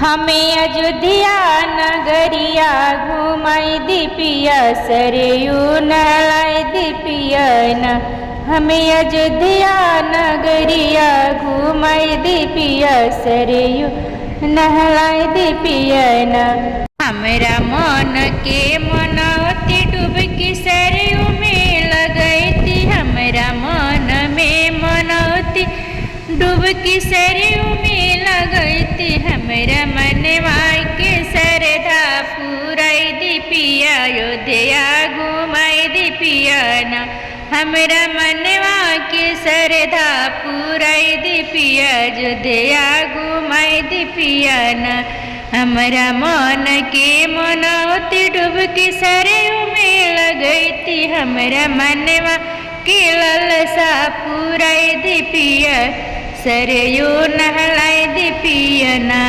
हमें अयोध्या नगरिया घुमाई दीपिया सरयू नहलाई दीपिया न। हमें अयोध्या नगरिया घुमाई दीपिया सरयू नहलाई दीपिया न। हमरा मन के मनौती डुबकी सरयू में लगैती। हमरा मन में मनौती डुबकी सरयू में लगैती। हमरा मनवा के सरधा पूराई दीपिया अयोध्या घुमाई दीपिया न। हमरा मनवा के सरधा पूराई दीपिया अयोध्या घुमाई दीपिया न। हमरा मन के मनौती डुबकी सरयू में लगैती। हमरा मनवा के ललसा पूराई दीपिया सरयू नहलाई दीपिया न।